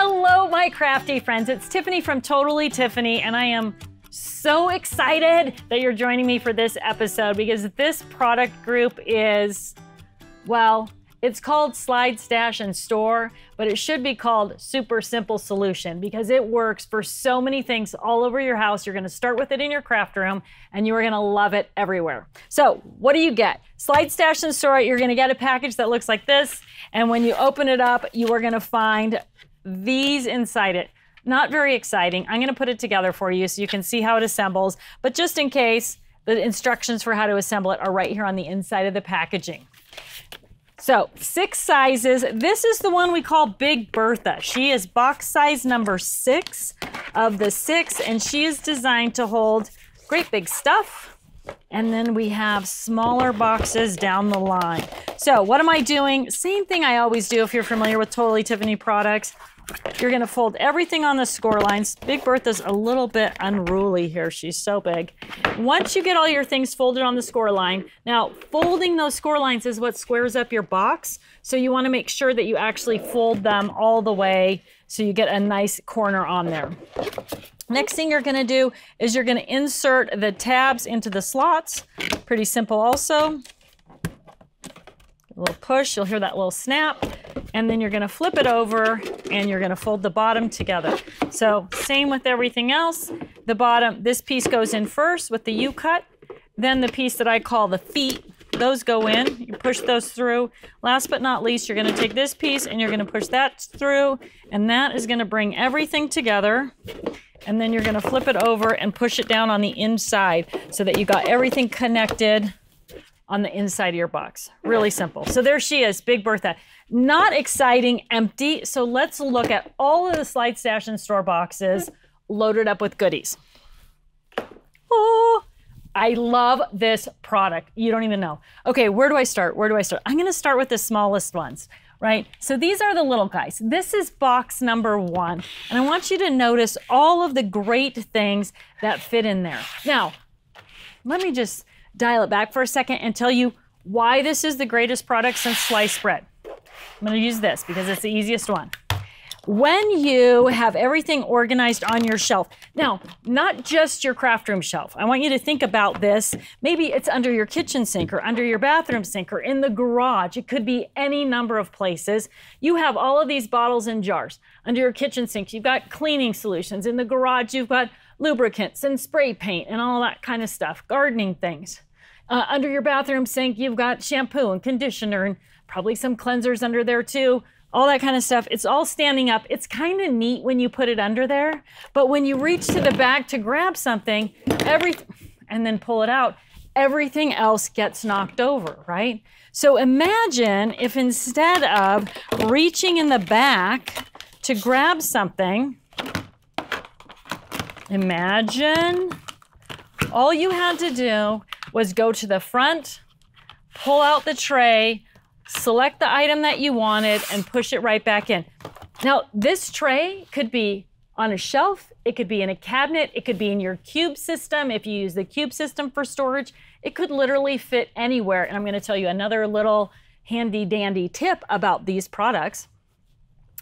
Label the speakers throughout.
Speaker 1: Hello, my crafty friends. It's Tiffany from Totally Tiffany, and I am so excited that you're joining me for this episode because this product group is, well, it's called Slide, Stash, and Store, but it should be called Super Simple Solution because it works for so many things all over your house. You're gonna start with it in your craft room and you are gonna love it everywhere. So what do you get? Slide, Stash, and Store, you're gonna get a package that looks like this, and when you open it up, you are gonna find these inside it. Not very exciting. I'm gonna put it together for you so you can see how it assembles, but just in case, the instructions for how to assemble it are right here on the inside of the packaging. So 6 sizes. This is the one we call Big Bertha. She is box size number 6 of the 6, and she is designed to hold great big stuff. And then we have smaller boxes down the line. So what am I doing? Same thing I always do if you're familiar with Totally Tiffany products. You're gonna fold everything on the score lines. Big Bertha's a little bit unruly here. She's so big. Once you get all your things folded on the score line, now folding those score lines is what squares up your box. So you wanna make sure that you actually fold them all the way so you get a nice corner on there. Next thing you're gonna do is you're gonna insert the tabs into the slots. Pretty simple also. A little push, you'll hear that little snap. And then you're gonna flip it over and you're gonna fold the bottom together. So same with everything else. The bottom, this piece goes in first with the U-cut. Then the piece that I call the feet, those go in. You push those through. Last but not least, you're gonna take this piece and you're gonna push that through, and that is gonna bring everything together. And then you're gonna flip it over and push it down on the inside so that you got everything connected on the inside of your box. Really simple. So there she is, Big Bertha. Not exciting, empty. So let's look at all of the Slide, Stash, and Store boxes loaded up with goodies. Oh, I love this product. You don't even know. Okay, where do I start? Where do I start? I'm gonna start with the smallest ones, right? So these are the little guys. This is box number 1. And I want you to notice all of the great things that fit in there. Now, let me just dial it back for a second and tell you why this is the greatest product since sliced bread. I'm gonna use this because it's the easiest one. When you have everything organized on your shelf, now, not just your craft room shelf. I want you to think about this. Maybe it's under your kitchen sink or under your bathroom sink or in the garage. It could be any number of places. You have all of these bottles and jars. Under your kitchen sink, you've got cleaning solutions. In the garage, you've got lubricants and spray paint and all that kind of stuff, gardening things. Under your bathroom sink, you've got shampoo and conditioner and probably some cleansers under there too, all that kind of stuff. It's all standing up. It's kind of neat when you put it under there, but when you reach to the back to grab something, and then pull it out, everything else gets knocked over, right? So imagine if instead of reaching in the back to grab something, imagine all you had to do was go to the front, pull out the tray, select the item that you wanted, and push it right back in. Now, this tray could be on a shelf, it could be in a cabinet, it could be in your cube system. If you use the cube system for storage, it could literally fit anywhere. And I'm gonna tell you another little handy dandy tip about these products.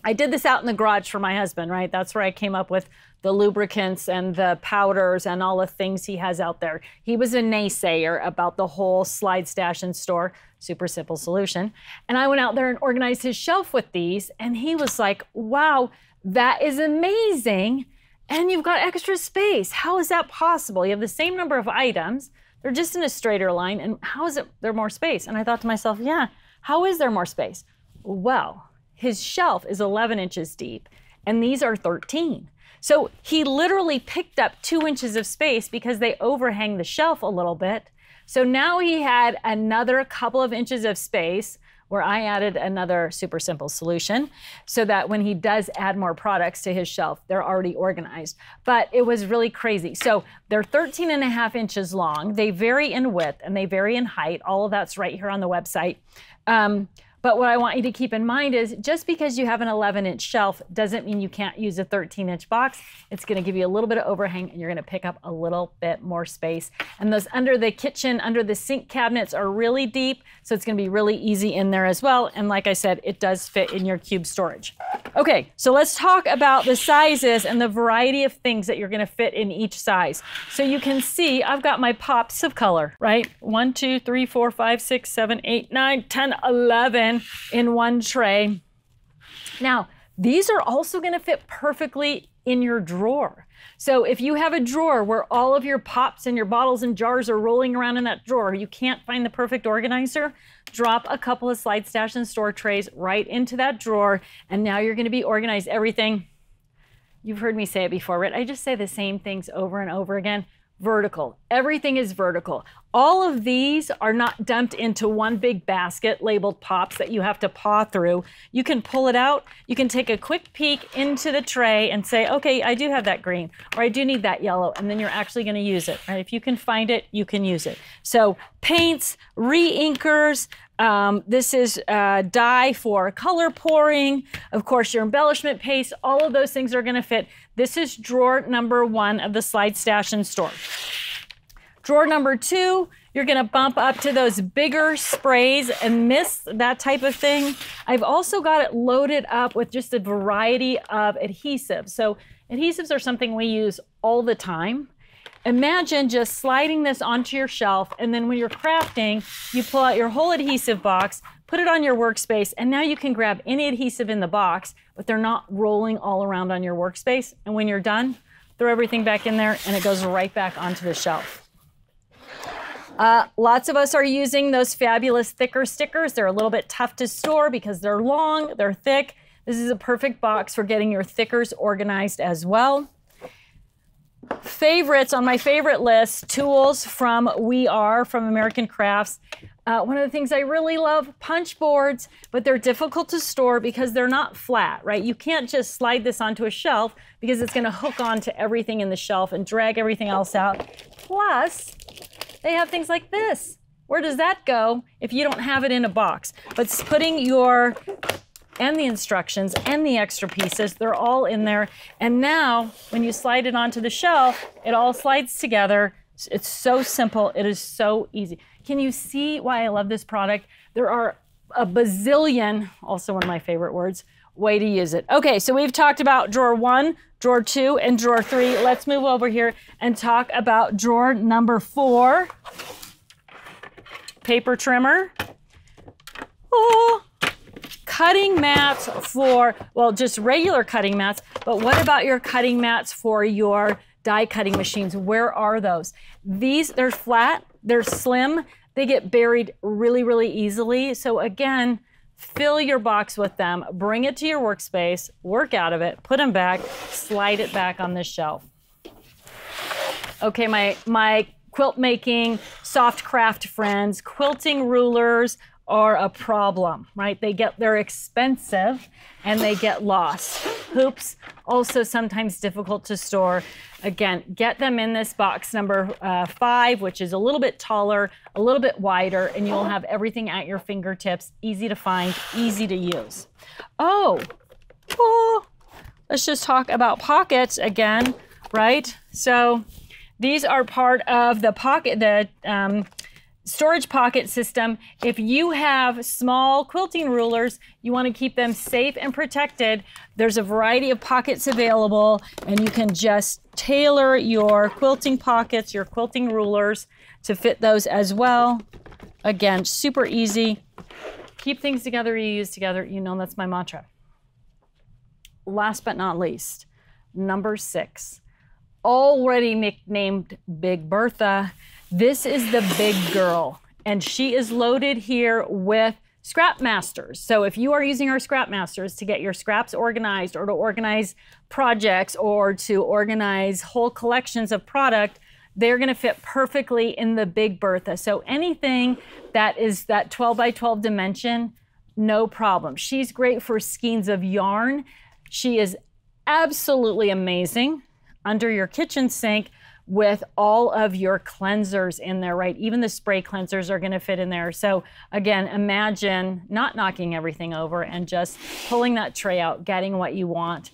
Speaker 1: I did this out in the garage for my husband, right? That's where I came up with the lubricants and the powders and all the things he has out there. He was a naysayer about the whole Slide, Stash, and Store Super Simple Solution. And I went out there and organized his shelf with these, and he was like, wow, that is amazing. And you've got extra space. How is that possible? You have the same number of items. They're just in a straighter line. And how is it there more space? And I thought to myself, yeah, how is there more space? Well, his shelf is 11 inches deep, and these are 13. So he literally picked up 2 inches of space because they overhang the shelf a little bit. So now he had another couple of inches of space where I added another Super Simple Solution so that when he does add more products to his shelf, they're already organized. But it was really crazy. So they're 13.5 inches long. They vary in width and they vary in height. All of that's right here on the website. But what I want you to keep in mind is just because you have an 11-inch shelf doesn't mean you can't use a 13-inch box. It's going to give you a little bit of overhang and you're going to pick up a little bit more space. And those under the kitchen, under the sink cabinets are really deep, so it's going to be really easy in there as well. And like I said, it does fit in your cube storage. Okay, so let's talk about the sizes and the variety of things that you're gonna fit in each size. So you can see I've got my pops of color, right? 1, 2, 3, 4, 5, 6, 7, 8, 9, 10, 11 in one tray. Now, these are also gonna fit perfectly in your drawer. So if you have a drawer where all of your pops and your bottles and jars are rolling around in that drawer, you can't find the perfect organizer, drop a couple of slide stash and store trays right into that drawer, and now you're gonna be organized. Everything, you've heard me say it before, right? I just say the same things over and over again. Vertical. Everything is vertical. All of these are not dumped into one big basket labeled pops that you have to paw through. You can pull it out. You can take a quick peek into the tray and say, okay, I do have that green, or I do need that yellow, and then you're actually going to use it. Right? If you can find it, you can use it. So paints, re-inkers, this is dye for color pouring. Of course, your embellishment paste, all of those things are going to fit. This is drawer number 1 of the slide stash and store. Drawer number 2, you're going to bump up to those bigger sprays and mist, that type of thing. I've also got it loaded up with just a variety of adhesives. So adhesives are something we use all the time. Imagine just sliding this onto your shelf, and then when you're crafting, you pull out your whole adhesive box, put it on your workspace, and now you can grab any adhesive in the box, but they're not rolling all around on your workspace. And when you're done, throw everything back in there, and it goes right back onto the shelf. Lots of us are using those fabulous thicker stickers. They're a little bit tough to store because they're long, they're thick. This is a perfect box for getting your thickers organized as well. Favorites on my favorite list, tools from We Are, from American Crafts. One of the things I really love, punch boards, but they're difficult to store because they're not flat, right? You can't just slide this onto a shelf because it's gonna hook onto everything in the shelf and drag everything else out. Plus, they have things like this. Where does that go if you don't have it in a box? But putting your, and the instructions and the extra pieces, they're all in there. And now when you slide it onto the shelf, it all slides together. It's so simple, it is so easy. Can you see why I love this product? There are a bazillion, also one of my favorite words, way to use it. Okay, so we've talked about drawer 1, drawer 2, and drawer 3. Let's move over here and talk about drawer number 4. Paper trimmer. Oh, cutting mats for, well, just regular cutting mats, but what about your cutting mats for your die cutting machines? Where are those? These, they're flat, they're slim, they get buried really, really easily. So again, fill your box with them, bring it to your workspace, work out of it, put them back, slide it back on this shelf. Okay, my quilt making, soft craft friends, quilting rulers are a problem, right? They're expensive and they get lost. Hoops, also sometimes difficult to store. Again, get them in this box number 5, which is a little bit taller, a little bit wider, and you'll have everything at your fingertips, easy to find, easy to use. Oh, let's just talk about pockets again, right? So these are part of the pocket, storage pocket system. If you have small quilting rulers, you want to keep them safe and protected. There's a variety of pockets available, and you can just tailor your quilting pockets, your quilting rulers to fit those as well. Again, super easy. Keep things together, you use together. You know that's my mantra. Last but not least, number 6, already nicknamed Big Bertha. This is the big girl, and she is loaded here with Scrap Masters. So if you are using our Scrap Masters to get your scraps organized, or to organize projects, or to organize whole collections of product, they're gonna fit perfectly in the Big Bertha. So anything that is that 12 by 12 dimension, no problem. She's great for skeins of yarn. She is absolutely amazing under your kitchen sink with all of your cleansers in there, right? Even the spray cleansers are gonna fit in there. So again, imagine not knocking everything over and just pulling that tray out, getting what you want.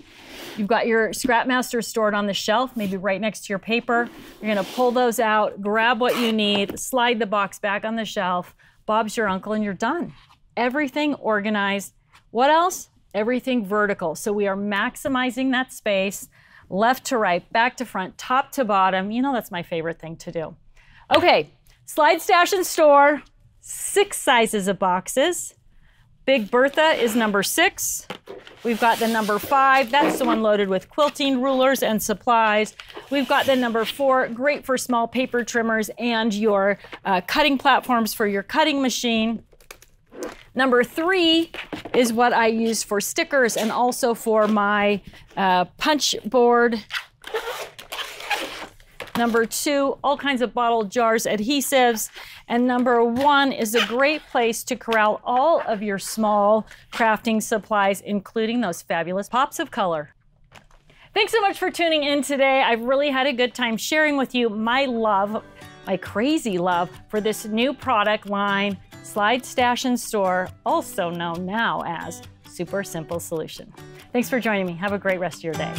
Speaker 1: You've got your Scrap Masters stored on the shelf, maybe right next to your paper. You're gonna pull those out, grab what you need, slide the box back on the shelf, Bob's your uncle, and you're done. Everything organized. What else? everything vertical. So we are maximizing that space, left to right, back to front, top to bottom. You know, that's my favorite thing to do. Okay, slide, stash, and store, 6 sizes of boxes. Big Bertha is number 6. We've got the number 5. That's the one loaded with quilting, rulers, and supplies. We've got the number 4, great for small paper trimmers and your cutting platforms for your cutting machine. Number 3 is what I use for stickers and also for my punch board. Number 2, all kinds of bottle jars, adhesives. And number 1 is a great place to corral all of your small crafting supplies, including those fabulous pops of color. Thanks so much for tuning in today. I've really had a good time sharing with you my love, my crazy love for this new product line, Slide, Stash, and Store, also known now as Super Simple Solution. Thanks for joining me. Have a great rest of your day.